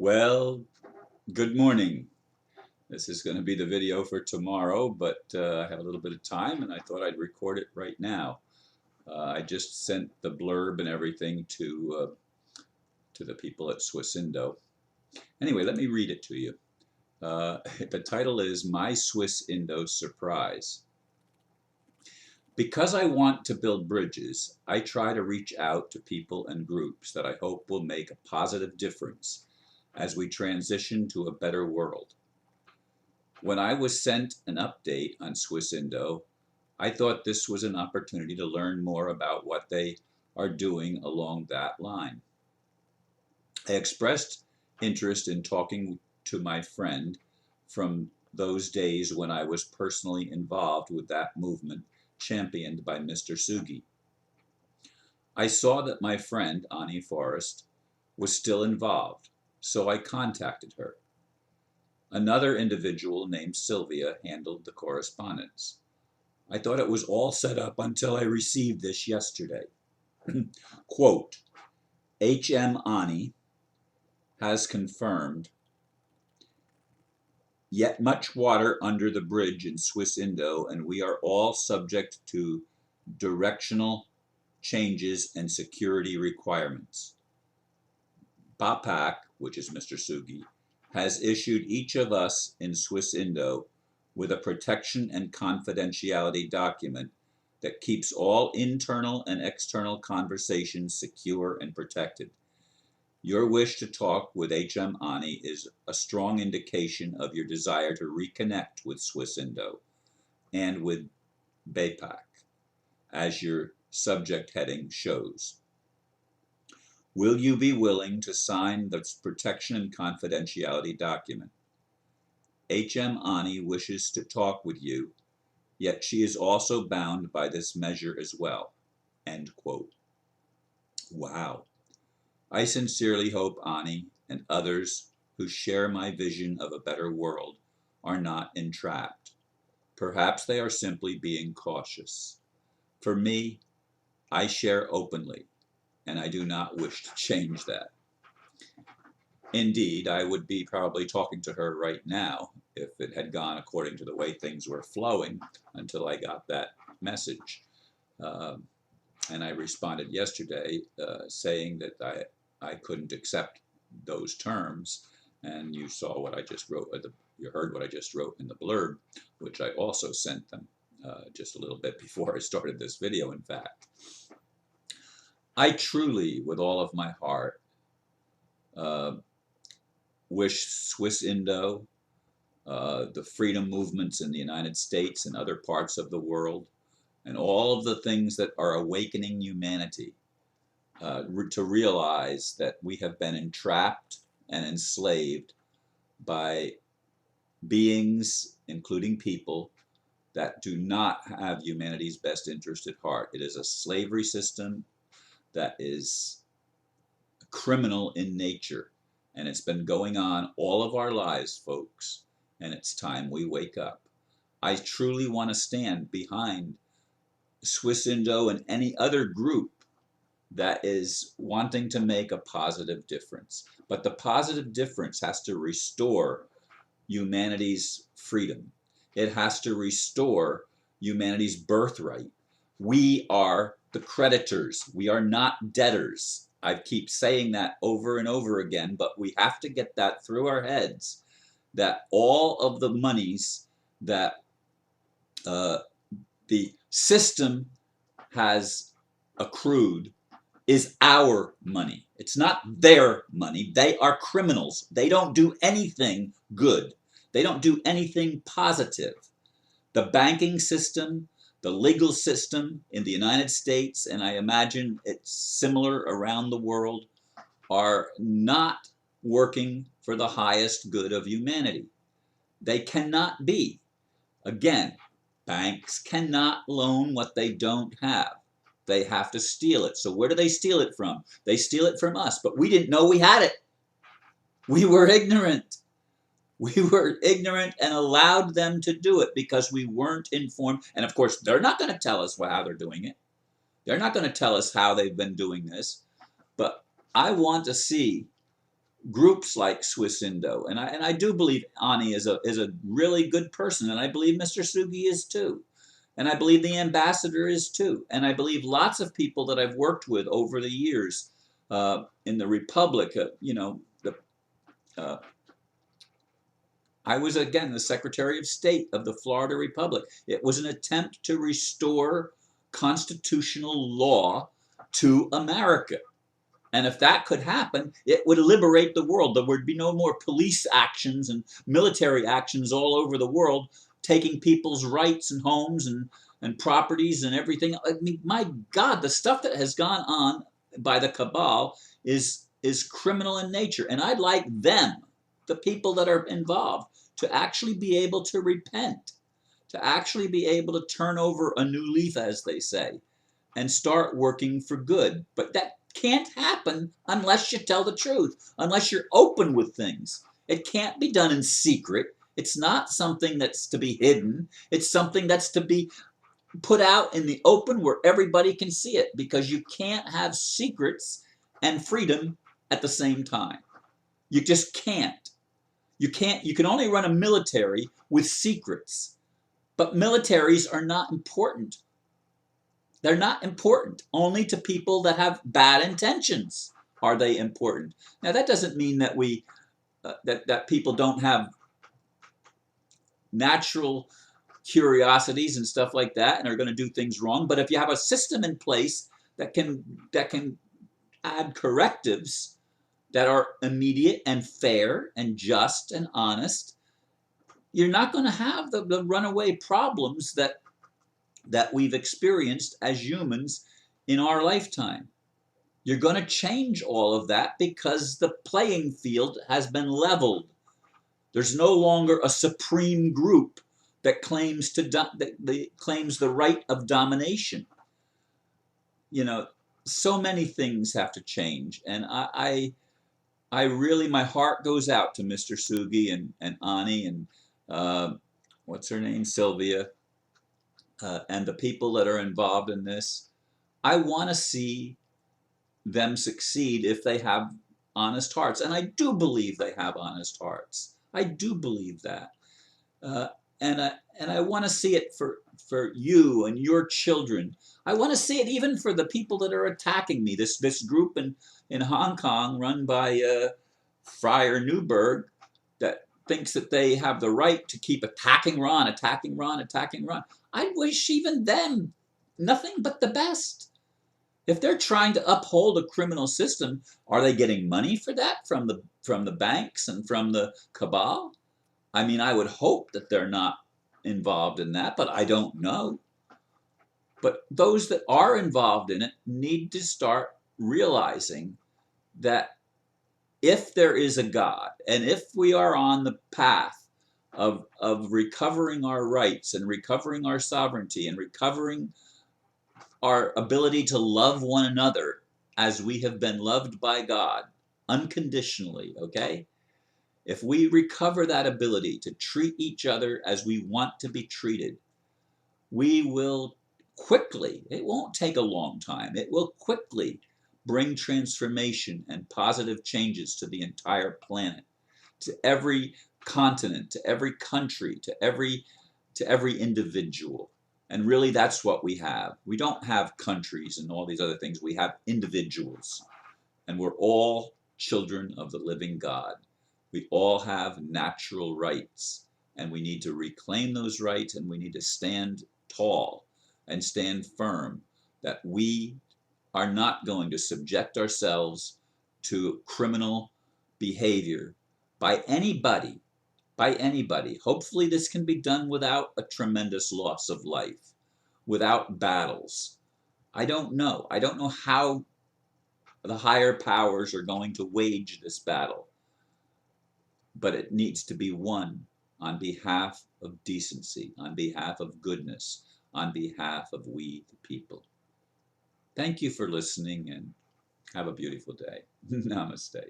Well, good morning. This is going to be the video for tomorrow, but I have a little bit of time and I thought I'd record it right now. I just sent the blurb and everything to the people at Swissindo. Anyway, let me read it to you. The title is My Swissindo Surprise. Because I want to build bridges, I try to reach out to people and groups that I hope will make a positive difference as we transition to a better world. When I was sent an update on Swissindo, I thought this was an opportunity to learn more about what they are doing along that line. I expressed interest in talking to my friend from those days when I was personally involved with that movement championed by Mr. Sugi. I saw that my friend, Ani Forrest, was still involved, so I contacted her. Another individual named Sylvia handled the correspondence. I thought it was all set up until I received this yesterday. Quote, H.M. Ani has confirmed yet much water under the bridge in Swissindo, and we are all subject to directional changes and security requirements. Bapak, which is Mr. Sugi, has issued each of us in Swissindo with a protection and confidentiality document that keeps all internal and external conversations secure and protected. Your wish to talk with H.M. Ani is a strong indication of your desire to reconnect with Swissindo and with Bapak, as your subject heading shows. Will you be willing to sign the protection and confidentiality document? H.M. Ani wishes to talk with you, yet she is also bound by this measure as well. End quote. Wow. I sincerely hope Ani and others who share my vision of a better world are not entrapped. Perhaps they are simply being cautious. For me, I share openly, and I do not wish to change that. Indeed, I would be probably talking to her right now if it had gone according to the way things were flowing until I got that message. And I responded yesterday saying that I couldn't accept those terms. And you saw what I just wrote, you heard what I just wrote in the blurb, which I also sent them just a little bit before I started this video, in fact. I truly, with all of my heart, wish Swissindo, the freedom movements in the United States and other parts of the world, and all of the things that are awakening humanity to realize that we have been entrapped and enslaved by beings, including people, that do not have humanity's best interest at heart. It is a slavery system that is criminal in nature. And it's been going on all of our lives, folks, and it's time we wake up. I truly want to stand behind Swissindo and any other group that is wanting to make a positive difference. But the positive difference has to restore humanity's freedom. It has to restore humanity's birthright. We are the creditors. We are not debtors. I keep saying that over and over again, but we have to get that through our heads, that all of the monies that the system has accrued is our money. It's not their money. They are criminals. They don't do anything good. They don't do anything positive. The banking system, the legal system in the United States, and I imagine it's similar around the world, are not working for the highest good of humanity. They cannot be. Again, banks cannot loan what they don't have. They have to steal it. So where do they steal it from? They steal it from us, but we didn't know we had it. We were ignorant. We were ignorant and allowed them to do it because we weren't informed. And of course, they're not going to tell us how they're doing it. They're not going to tell us how they've been doing this. But I want to see groups like Swiss Indo, and I do believe Ani is a really good person, and I believe Mr. Sugi is too, and I believe the ambassador is too, and I believe lots of people that I've worked with over the years in the Republic. Uh, I was again the Secretary of State of the Florida Republic. It was an attempt to restore constitutional law to America. And if that could happen, it would liberate the world. There would be no more police actions and military actions all over the world taking people's rights and homes and properties and everything. I mean, my God, the stuff that has gone on by the cabal is criminal in nature. And I'd like them, the people that are involved, to actually be able to repent, to actually be able to turn over a new leaf, as they say, and start working for good. But that can't happen unless you tell the truth, unless you're open with things. It can't be done in secret. It's not something that's to be hidden. It's something that's to be put out in the open where everybody can see it, because you can't have secrets and freedom at the same time. You just can't. You can only run a military with secrets. But militaries are not important. They're not important. Only to people that have bad intentions are they important. Now that doesn't mean that that people don't have natural curiosities and stuff like that and are going to do things wrong. But if you have a system in place that can add correctives that are immediate and fair and just and honest, you're not going to have the runaway problems that we've experienced as humans in our lifetime. You're going to change all of that because the playing field has been leveled. There's no longer a supreme group that claims claims the right of domination. You know, so many things have to change, and I really, my heart goes out to Mr. Sugi and Ani and what's her name, Sylvia, and the people that are involved in this. I want to see them succeed if they have honest hearts, and I do believe they have honest hearts. I do believe that, uh, and I want to see it for you and your children. I want to see it even for the people that are attacking me. This group in Hong Kong run by Friar Newberg that thinks that they have the right to keep attacking Ron, attacking Ron, attacking Ron. I wish even them nothing but the best. If they're trying to uphold a criminal system, are they getting money for that from the banks and from the cabal? I mean, I would hope that they're not involved in that, but I don't know. But those that are involved in it need to start realizing that if there is a God, and if we are on the path of recovering our rights and recovering our sovereignty and recovering our ability to love one another as we have been loved by God unconditionally, okay? If we recover that ability to treat each other as we want to be treated, we will quickly, it won't take a long time, it will quickly bring transformation and positive changes to the entire planet, to every continent, to every country, to every individual. And really, that's what we have. We don't have countries and all these other things. We have individuals. And we're all children of the living God. We all have natural rights. And we need to reclaim those rights, and we need to stand tall and stand firm that we are not going to subject ourselves to criminal behavior by anybody. By anybody. Hopefully this can be done without a tremendous loss of life, without battles. I don't know. I don't know how the higher powers are going to wage this battle, but it needs to be won on behalf of decency, on behalf of goodness, on behalf of we the people. Thank you for listening, and have a beautiful day. Namaste.